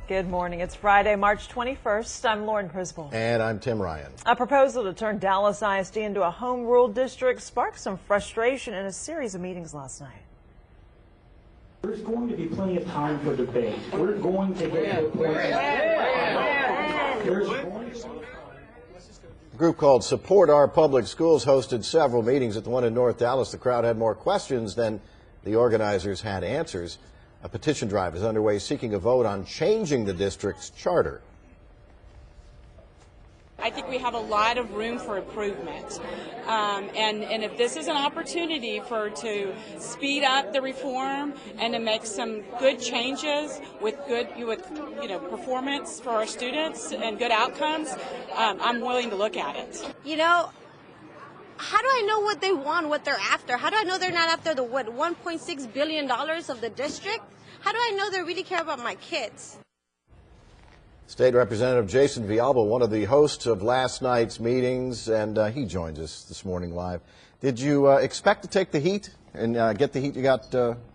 Good morning. It's Friday, March 21st. I'm Lauren Criswell. And I'm Tim Ryan. A proposal to turn Dallas ISD into a home rule district sparked some frustration in a series of meetings last night. There's going to be plenty of time for debate. We're going to get to a point. A group called Support Our Public Schools hosted several meetings. At the one in North Dallas, the crowd had more questions than the organizers had answers. A petition drive is underway seeking a vote on changing the district's charter. I think we have a lot of room for improvement, and if this is an opportunity to speed up the reform and to make some good changes with good performance for our students and good outcomes, I'm willing to look at it. How do I know what they want, what they're after? How do I know they're not after the $1.6 billion of the district? How do I know they really care about my kids? State Representative Jason Villalba, one of the hosts of last night's meetings, and he joins us this morning live. Did you expect to take the heat and get the heat you got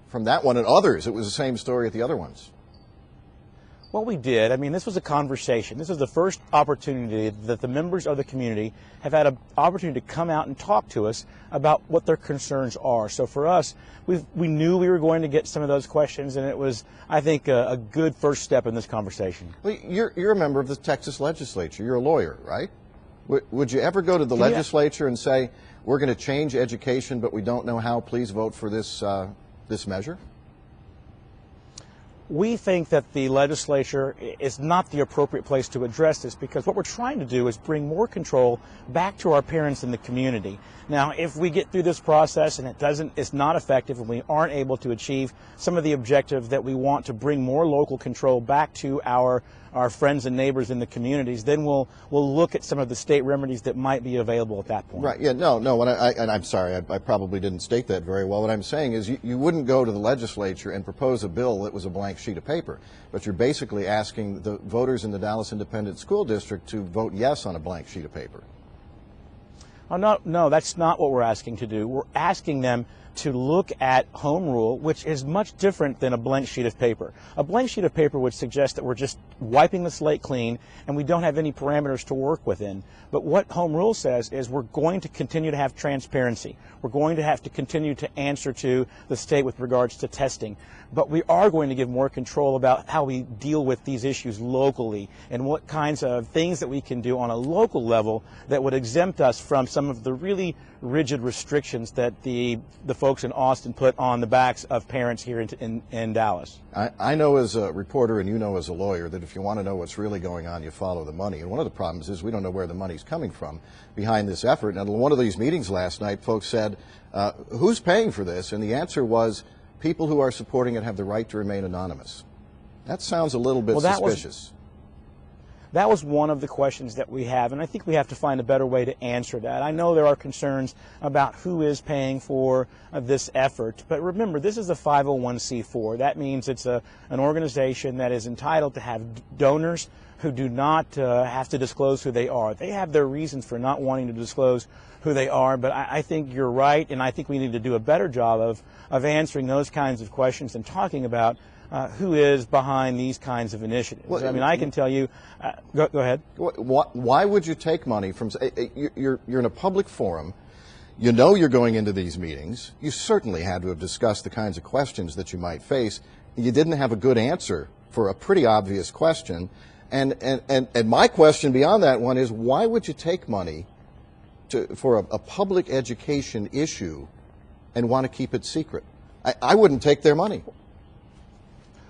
from that one and others? It was the same story at the other ones. Well, we did. I mean, this was a conversation. This is the first opportunity that the members of the community have had an opportunity to come out and talk to us about what their concerns are. So for us, we knew we were going to get some of those questions, and it was, I think, a good first step in this conversation. Well, you're a member of the Texas legislature. You're a lawyer, right? Would you ever go to the legislature and say, we're going to change education, but we don't know how, please vote for this measure? We think that the legislature is not the appropriate place to address this, because what we're trying to do is bring more control back to our parents in the community. Now, if we get through this process and it's not effective and we aren't able to achieve some of the objectives that we want to bring more local control back to our friends and neighbors in the communities, then we'll look at some of the state remedies that might be available at that point. Right. Yeah. No. And I'm sorry. I probably didn't state that very well. What I'm saying is you wouldn't go to the legislature and propose a bill that was a blank sheet of paper, but you're basically asking the voters in the Dallas Independent School District to vote yes on a blank sheet of paper. Oh, no, that's not what we're asking to do. We're asking them to look at home rule, which is much different than a blank sheet of paper. A blank sheet of paper would suggest that we're just wiping the slate clean and we don't have any parameters to work within. But what home rule says is we're going to continue to have transparency. We're going to have to continue to answer to the state with regards to testing. But we are going to give more control about how we deal with these issues locally and what kinds of things that we can do on a local level that would exempt us from some of the really rigid restrictions that the folks in Austin put on the backs of parents here in Dallas. I know as a reporter, and you know as a lawyer, that if you want to know what's really going on, you follow the money. And one of the problems is we don't know where the money's coming from behind this effort. And at one of these meetings last night, folks said, who's paying for this? And the answer was, people who are supporting it have the right to remain anonymous. That sounds a little bit suspicious. That was one of the questions that we have, and I think we have to find a better way to answer that. I know there are concerns about who is paying for this effort, but remember, this is a 501c4. That means it's an organization that is entitled to have donors who do not have to disclose who they are. They have their reasons for not wanting to disclose who they are, but I think you're right, and I think we need to do a better job of answering those kinds of questions and talking about who is behind these kinds of initiatives. Well, I mean, I can tell you, go ahead. Why would you take money from, you're in a public forum, you know you're going into these meetings, you certainly had to have discussed the kinds of questions that you might face. You didn't have a good answer for a pretty obvious question. And my question beyond that one is, why would you take money for a public education issue and want to keep it secret? I wouldn't take their money.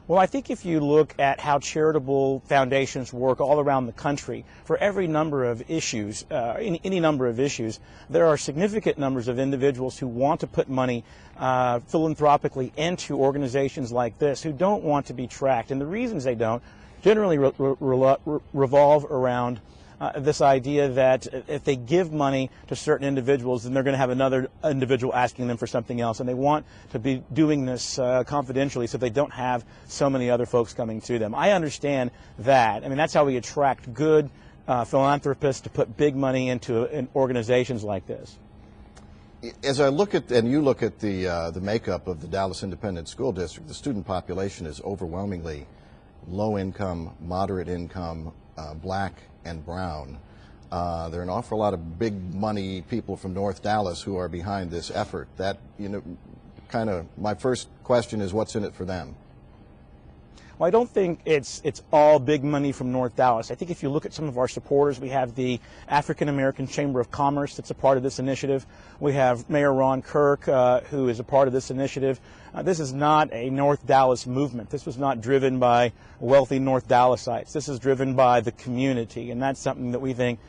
Well, I think if you look at how charitable foundations work all around the country, for every number of issues, any number of issues, there are significant numbers of individuals who want to put money philanthropically into organizations like this who don't want to be tracked. And the reasons they don't generally revolve around this idea that if they give money to certain individuals, then they're going to have another individual asking them for something else, and they want to be doing this confidentially so they don't have so many other folks coming to them. I understand that. I mean, that's how we attract good philanthropists to put big money into organizations like this. As I look at, and you look at the makeup of the Dallas Independent School District, the student population is overwhelmingly low income, moderate income, black and brown. There are an awful lot of big money people from North Dallas who are behind this effort. That, kind of, my first question is, what's in it for them? Well, I don't think it's all big money from North Dallas. I think if you look at some of our supporters, we have the African American Chamber of Commerce that's a part of this initiative. We have Mayor Ron Kirk, who is a part of this initiative. This is not a North Dallas movement. This was not driven by wealthy North Dallasites. This is driven by the community, and that's something that we think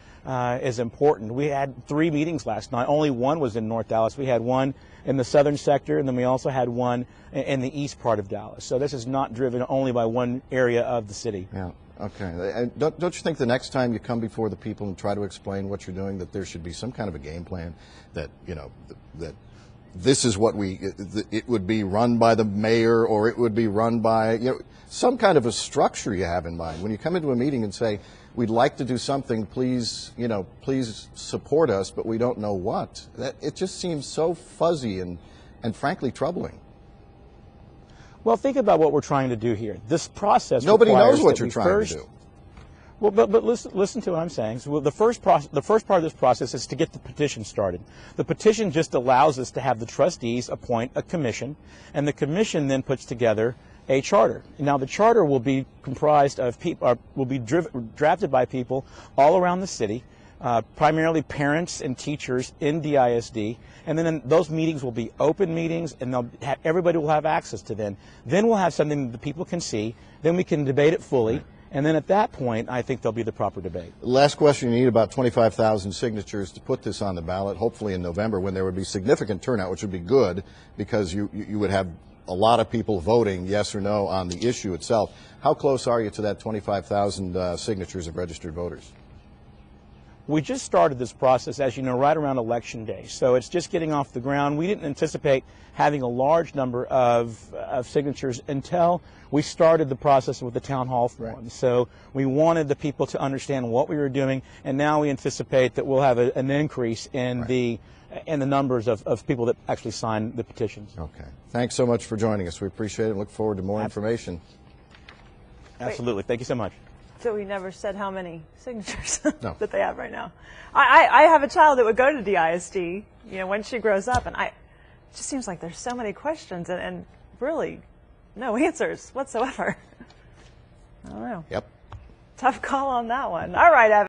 is important. We had 3 meetings last night. Only one was in North Dallas. We had one in the southern sector, and then we also had one in the east part of Dallas. So this is not driven only by one area of the city. Yeah. Okay. And don't you think the next time you come before the people and try to explain what you're doing, that there should be some kind of a game plan, that that this is what it would be run by the mayor, or it would be run by some kind of a structure you have in mind when you come into a meeting and say, we'd like to do something, please support us, but we don't know what. It just seems so fuzzy and frankly troubling. Well, think about what we're trying to do here. This process. Nobody knows what you're trying to do. Well, but listen to what I'm saying. So the first part of this process is to get the petition started. The petition just allows us to have the trustees appoint a commission, and the commission then puts together a charter. Now, the charter will be comprised of people, will be drafted by people all around the city, primarily parents and teachers in the ISD, and then those meetings will be open meetings, and everybody will have access to them. Then we'll have something that the people can see. Then we can debate it fully. And then at that point, I think there'll be the proper debate. Last question, you need about 25,000 signatures to put this on the ballot, hopefully in November, when there would be significant turnout, which would be good because you would have a lot of people voting yes or no on the issue itself. How close are you to that 25,000 signatures of registered voters? We just started this process, as you know, right around Election Day. So it's just getting off the ground. We didn't anticipate having a large number of signatures until we started the process with the town hall forum. Right. So we wanted the people to understand what we were doing, and now we anticipate that we'll have an increase in right. the numbers of people that actually sign the petitions. Okay. Thanks so much for joining us. We appreciate it and look forward to more information. Absolutely. Thank you so much. So we never said how many signatures no. that they have right now. I have a child that would go to the ISD, when she grows up, and it just seems like there's so many questions and really no answers whatsoever. I don't know. Yep. Tough call on that one. All right, Evan.